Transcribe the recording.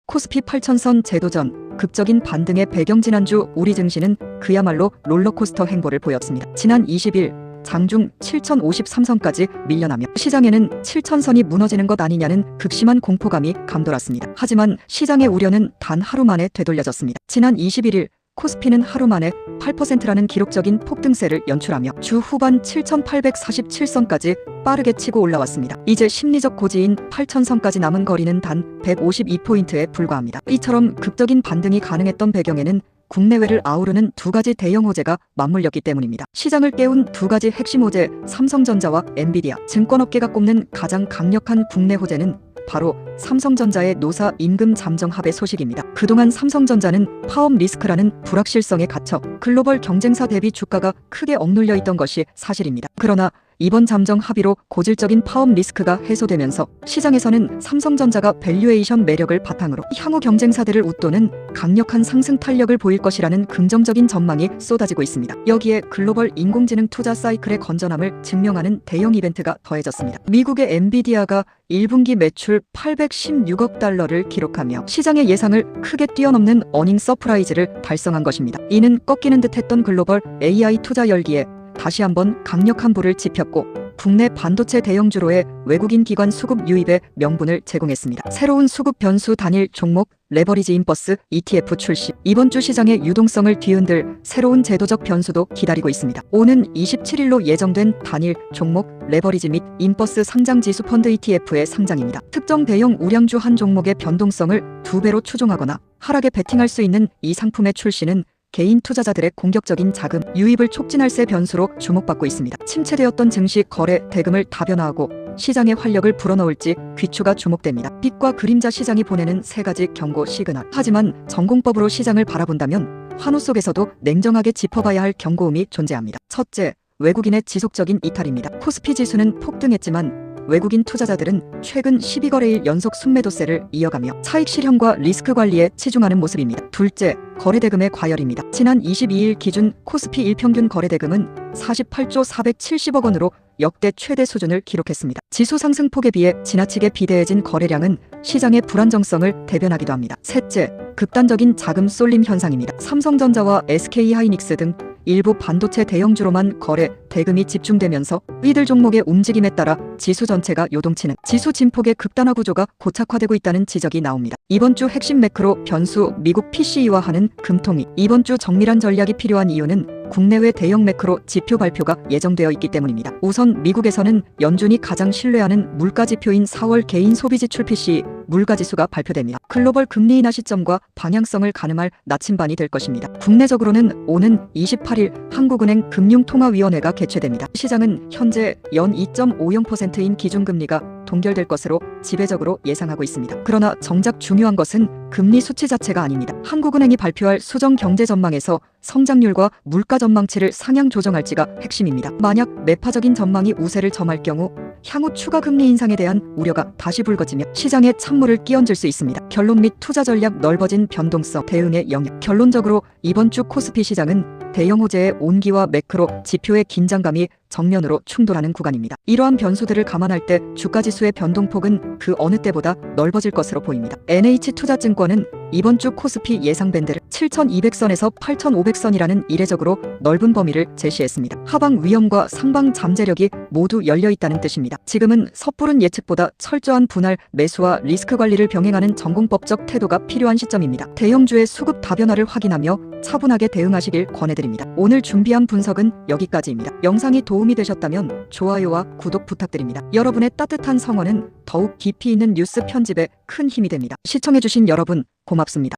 코스피 8000선 재도전, 극적인 반등의 배경. 지난주 우리 증시는 그야말로 롤러코스터 행보를 보였습니다. 지난 20일 장중 7053선까지 밀려나며 시장에는 7000선이 무너지는 것 아니냐는 극심한 공포감이 감돌았습니다. 하지만 시장의 우려는 단 하루 만에 되돌려졌습니다. 지난 21일 코스피는 하루 만에 8%라는 기록적인 폭등세를 연출하며 주 후반 7847선까지 빠르게 치고 올라왔습니다. 이제 심리적 고지인 8000선까지 남은 거리는 단 152포인트에 불과합니다. 이처럼 극적인 반등이 가능했던 배경에는 국내외를 아우르는 두 가지 대형 호재가 맞물렸기 때문입니다. 시장을 깨운 두 가지 핵심 호재, 삼성전자와 엔비디아. 증권업계가 꼽는 가장 강력한 국내 호재는 바로 삼성전자의 노사 임금 잠정 합의 소식입니다. 그동안 삼성전자는 파업 리스크라는 불확실성에 갇혀 글로벌 경쟁사 대비 주가가 크게 억눌려 있던 것이 사실입니다. 그러나 이번 잠정 합의로 고질적인 파업 리스크가 해소되면서 시장에서는 삼성전자가 밸류에이션 매력을 바탕으로 향후 경쟁사들을 웃도는 강력한 상승 탄력을 보일 것이라는 긍정적인 전망이 쏟아지고 있습니다. 여기에 글로벌 인공지능 투자 사이클의 건전함을 증명하는 대형 이벤트가 더해졌습니다. 미국의 엔비디아가 1분기 매출 816억 달러를 기록하며 시장의 예상을 크게 뛰어넘는 어닝 서프라이즈를 달성한 것입니다. 이는 꺾이는 듯했던 글로벌 AI 투자 열기에 다시 한번 강력한 불을 지폈고 국내 반도체 대형주로의 외국인 기관 수급 유입의 명분을 제공했습니다. 새로운 수급 변수 단일 종목 레버리지 인버스 ETF 출시. 이번 주 시장의 유동성을 뒤흔들 새로운 제도적 변수도 기다리고 있습니다. 오는 27일로 예정된 단일 종목 레버리지 및 인버스 상장 지수 펀드 ETF의 상장입니다. 특정 대형 우량주 한 종목의 변동성을 2배로 추종하거나 하락에 베팅할 수 있는 이 상품의 출시는 개인 투자자들의 공격적인 자금 유입을 촉진할 새 변수로 주목받고 있습니다. 침체되었던 증시 거래 대금을 다변화하고 시장의 활력을 불어넣을지 귀추가 주목됩니다. 빛과 그림자 시장이 보내는 세 가지 경고 시그널. 하지만 전공법으로 시장을 바라본다면 환호 속에서도 냉정하게 짚어봐야 할 경고음이 존재합니다. 첫째, 외국인의 지속적인 이탈입니다. 코스피 지수는 폭등했지만 외국인 투자자들은 최근 12거래일 연속 순매도세를 이어가며 차익 실현과 리스크 관리에 치중하는 모습입니다. 둘째, 거래대금의 과열입니다. 지난 22일 기준 코스피 일평균 거래대금은 48조 470억 원으로 역대 최대 수준을 기록했습니다. 지수 상승폭에 비해 지나치게 비대해진 거래량은 시장의 불안정성을 대변하기도 합니다. 셋째, 극단적인 자금 쏠림 현상입니다. 삼성전자와 SK하이닉스 등 일부 반도체 대형주로만 거래 대금이 집중되면서 이들 종목의 움직임에 따라 지수 전체가 요동치는 지수 진폭의 극단화 구조가 고착화되고 있다는 지적이 나옵니다. 이번 주 핵심 매크로 변수 미국 PCE와하는 금통위. 이번 주 정밀한 전략이 필요한 이유는 국내외 대형 매크로 지표 발표가 예정되어 있기 때문입니다. 우선 미국에서는 연준이 가장 신뢰하는 물가지표인 4월 개인 소비지출 PCE 물가지수가 발표됩니다. 글로벌 금리 인하 시점과 방향성을 가늠할 나침반이 될 것입니다. 국내적으로는 오는 28일 한국은행 금융통화위원회가 개최됩니다. 시장은 현재 연 2.50%인 기준금리가 동결될 것으로 지배적으로 예상하고 있습니다. 그러나 정작 중요한 것은 금리 수치 자체가 아닙니다. 한국은행이 발표할 수정 경제 전망에서 성장률과 물가 전망치를 상향 조정할지가 핵심입니다. 만약 매파적인 전망이 우세를 점할 경우 향후 추가 금리 인상에 대한 우려가 다시 불거지며 시장에 찬물을 끼얹을 수 있습니다. 결론 및 투자 전략 넓어진 변동성 대응의 영역. 결론적으로 이번 주 코스피 시장은 대형 호재의 온기와 매크로 지표의 긴장감이 정면으로 충돌하는 구간입니다. 이러한 변수들을 감안할 때 주가지수의 변동폭은 그 어느 때보다 넓어질 것으로 보입니다. NH투자증권은 이번 주 코스피 예상 밴드를 7200선에서 8500선이라는 이례적으로 넓은 범위를 제시했습니다. 하방 위험과 상방 잠재력이 모두 열려있다는 뜻입니다. 지금은 섣부른 예측보다 철저한 분할 매수와 리스크 관리를 병행하는 전공법적 태도가 필요한 시점입니다. 대형주의 수급 다변화를 확인하며 차분하게 대응하시길 권해드립니다. 오늘 준비한 분석은 여기까지입니다. 영상이 도움이 되셨다면 좋아요와 구독 부탁드립니다. 여러분의 따뜻한 성원은 더욱 깊이 있는 뉴스 편집에 큰 힘이 됩니다. 시청해주신 여러분 고맙습니다.